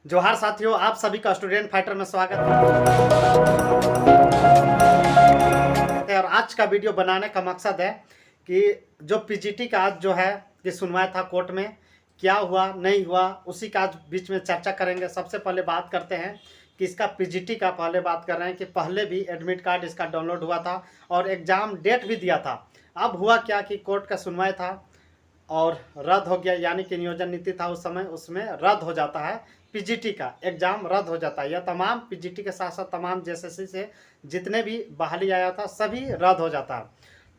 जोहार साथियों, आप सभी का स्टूडेंट फाइटर में स्वागत है। और आज का वीडियो बनाने का मकसद है कि जो पीजीटी का आज जो है कि सुनवाई था कोर्ट में, क्या हुआ नहीं हुआ, उसी का आज बीच में चर्चा करेंगे। सबसे पहले बात करते हैं कि इसका पीजीटी का पहले बात कर रहे हैं कि पहले भी एडमिट कार्ड इसका डाउनलोड हुआ था और एग्ज़ाम डेट भी दिया था। अब हुआ क्या कि कोर्ट का सुनवाई था और रद्द हो गया, यानी कि नियोजन नीति था उस समय, उसमें रद्द हो जाता है। पीजीटी का एग्ज़ाम रद्द हो जाता है। यह तमाम पीजीटी के साथ साथ तमाम जेएसएससी से जितने भी बहाली आया था सभी रद्द हो जाता है।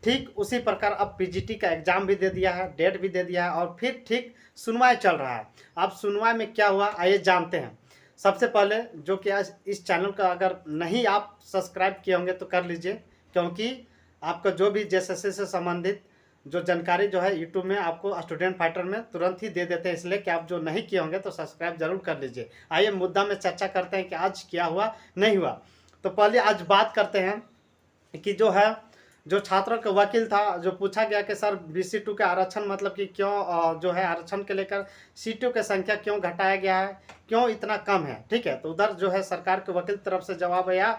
ठीक उसी प्रकार अब पीजीटी का एग्ज़ाम भी दे दिया है, डेट भी दे दिया है और फिर ठीक सुनवाई चल रहा है। अब सुनवाई में क्या हुआ आइए जानते हैं। सबसे पहले जो कि आज इस चैनल का अगर नहीं आप सब्सक्राइब किए होंगे तो कर लीजिए, क्योंकि आपका जो भी जेएसएससी से संबंधित जो जानकारी जो है यूट्यूब में आपको स्टूडेंट फाइटर में तुरंत ही दे देते हैं, इसलिए कि आप जो नहीं किए होंगे तो सब्सक्राइब जरूर कर लीजिए। आइए मुद्दा में चर्चा करते हैं कि आज क्या हुआ नहीं हुआ। तो पहले आज बात करते हैं कि जो छात्रों का वकील था, जो पूछा गया कि सर BC2 का आरक्षण मतलब कि क्यों जो है आरक्षण के लेकर सीटों की संख्या क्यों घटाया गया है, क्यों इतना कम है। ठीक है, तो उधर जो है सरकार के वकील तरफ से जवाब आया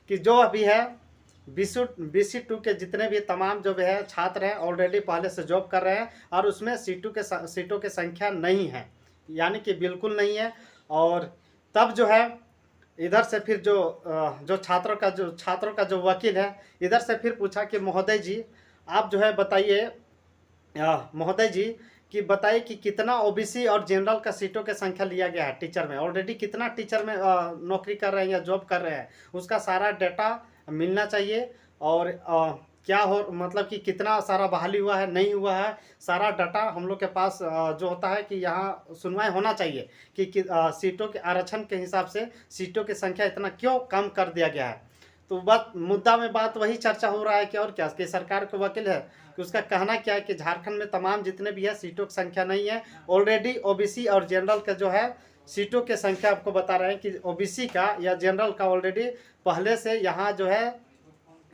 कि जो अभी है BC2 के जितने भी तमाम जो भी है छात्र हैं ऑलरेडी पहले से जॉब कर रहे हैं और उसमें सीटों की संख्या नहीं है, यानी कि बिल्कुल नहीं है। और तब जो है इधर से फिर जो छात्रों का जो वकील है इधर से फिर पूछा कि महोदय जी आप जो है बताइए, महोदय जी कि बताइए कि कितना ओबीसी और जनरल का सीटों की संख्या लिया गया है टीचर में, ऑलरेडी कितना टीचर में नौकरी कर रहे हैं या जॉब कर रहे हैं, उसका सारा डाटा मिलना चाहिए। और क्या हो मतलब कि कितना सारा बहाली हुआ है नहीं हुआ है, सारा डाटा हम लोग के पास जो होता है कि यहाँ सुनवाई होना चाहिए कि सीटों के आरक्षण के हिसाब से सीटों की संख्या इतना क्यों कम कर दिया गया है। तो बात मुद्दा में बात वही चर्चा हो रहा है कि और क्या कि सरकार का वकील है कि उसका कहना क्या है कि झारखंड में तमाम जितने भी है सीटों की संख्या नहीं है, ऑलरेडी ओबीसी और जनरल का जो है सीटों की संख्या आपको बता रहे हैं कि ओबीसी का या जनरल का ऑलरेडी पहले से यहाँ जो है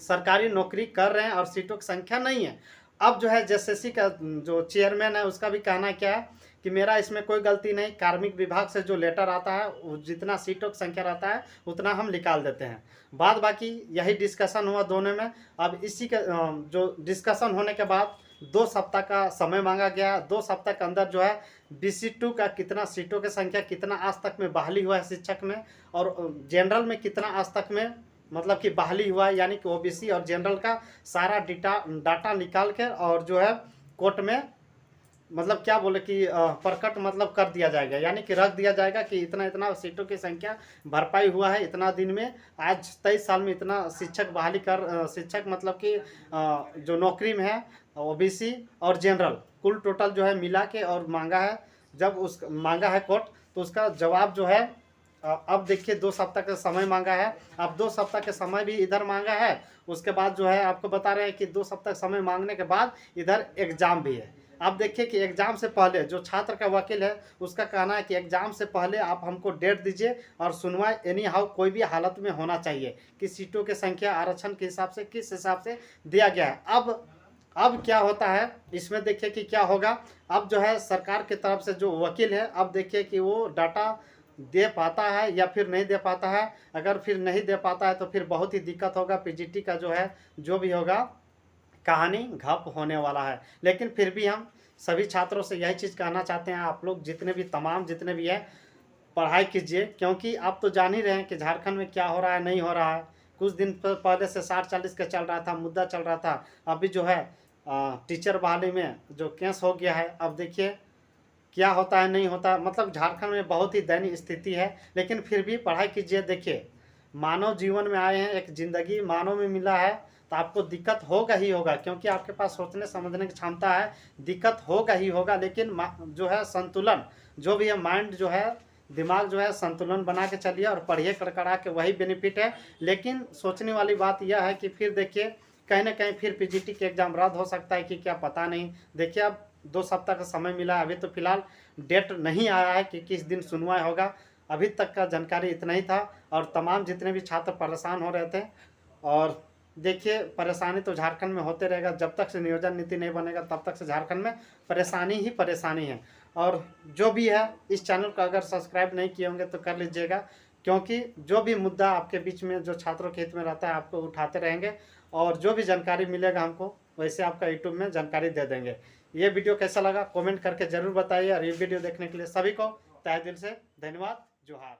सरकारी नौकरी कर रहे हैं और सीटों की संख्या नहीं है। अब जो है जेएसएससी का जो चेयरमैन है उसका भी कहना क्या है कि मेरा इसमें कोई गलती नहीं, कार्मिक विभाग से जो लेटर आता है जितना सीटों की संख्या रहता है उतना हम निकाल देते हैं। बाद बाकी यही डिस्कशन हुआ दोनों में। अब इसी का जो डिस्कशन होने के बाद 2 सप्ताह का समय मांगा गया। 2 सप्ताह के अंदर जो है BC2 का कितना सीटों की संख्या, कितना आज तक में बहाली हुआ है शिक्षक में, और जनरल में कितना आज तक में मतलब कि बहाली हुआ है, यानी कि ओबीसी और जनरल का सारा डाटा निकाल कर और जो है कोर्ट में मतलब क्या बोले कि प्रकट मतलब कर दिया जाएगा, यानी कि रख दिया जाएगा कि इतना इतना सीटों की संख्या भरपाई हुआ है इतना दिन में, आज 23 साल में इतना शिक्षक बहाली कर शिक्षक मतलब कि जो नौकरी में है ओबीसी और जनरल कुल टोटल जो है मिला के और मांगा है। जब उस मांगा है कोर्ट तो उसका जवाब जो है अब देखिए 2 सप्ताह का समय मांगा है। अब 2 सप्ताह के समय भी इधर मांगा है, उसके बाद जो है आपको बता रहे हैं कि 2 सप्ताह समय मांगने के बाद इधर एग्ज़ाम भी है। अब देखिए कि एग्ज़ाम से पहले जो छात्र का वकील है उसका कहना है कि एग्ज़ाम से पहले आप हमको डेट दीजिए और सुनवाई एनी हाउ कोई भी हालत में होना चाहिए कि सीटों की संख्या आरक्षण के हिसाब से किस हिसाब से दिया गया है। अब क्या होता है इसमें देखिए कि क्या होगा। अब जो है सरकार की तरफ से जो वकील है अब देखिए कि वो डाटा दे पाता है या फिर नहीं दे पाता है। अगर फिर नहीं दे पाता है तो फिर बहुत ही दिक्कत होगा, पीजीटी का जो है जो भी होगा कहानी घप होने वाला है। लेकिन फिर भी हम सभी छात्रों से यही चीज़ कहना चाहते हैं, आप लोग जितने भी है पढ़ाई कीजिए, क्योंकि आप तो जान ही रहे हैं कि झारखंड में क्या हो रहा है नहीं हो रहा है। कुछ दिन पहले से 60-40 का चल रहा था, मुद्दा चल रहा था। अभी जो है टीचर बहाली में जो केस हो गया है, अब देखिए क्या होता है नहीं होता। मतलब झारखंड में बहुत ही दयनीय स्थिति है, लेकिन फिर भी पढ़ाई कीजिए। देखिए मानव जीवन में आए हैं, एक ज़िंदगी मानव में मिला है तो आपको दिक्कत होगा ही होगा, क्योंकि आपके पास सोचने समझने की क्षमता है, दिक्कत होगा ही होगा। लेकिन जो है संतुलन जो भी है, माइंड जो है दिमाग जो है संतुलन बना के चलिए और पढ़िए कड़कड़ा के, वही बेनिफिट है। लेकिन सोचने वाली बात यह है कि फिर देखिए कहीं ना कहीं फिर पीजीटी के एग्ज़ाम रद्द हो सकता है कि क्या पता नहीं। देखिए अब 2 सप्ताह का समय मिला है, अभी तो फिलहाल डेट नहीं आया है कि किस दिन सुनवाई होगा। अभी तक का जानकारी इतना ही था और तमाम जितने भी छात्र परेशान हो रहे थे। और देखिए परेशानी तो झारखंड में होते रहेगा, जब तक से नियोजन नीति नहीं बनेगा तब तक से झारखंड में परेशानी ही परेशानी है। और जो भी है इस चैनल को अगर सब्सक्राइब नहीं किए होंगे तो कर लीजिएगा, क्योंकि जो भी मुद्दा आपके बीच में जो छात्रों के हित में रहता है आपको उठाते रहेंगे और जो भी जानकारी मिलेगा हमको वैसे आपका यूट्यूब में जानकारी दे देंगे। ये वीडियो कैसा लगा कमेंट करके ज़रूर बताइए और ये वीडियो देखने के लिए सभी को तहे दिल से धन्यवाद। जोहार।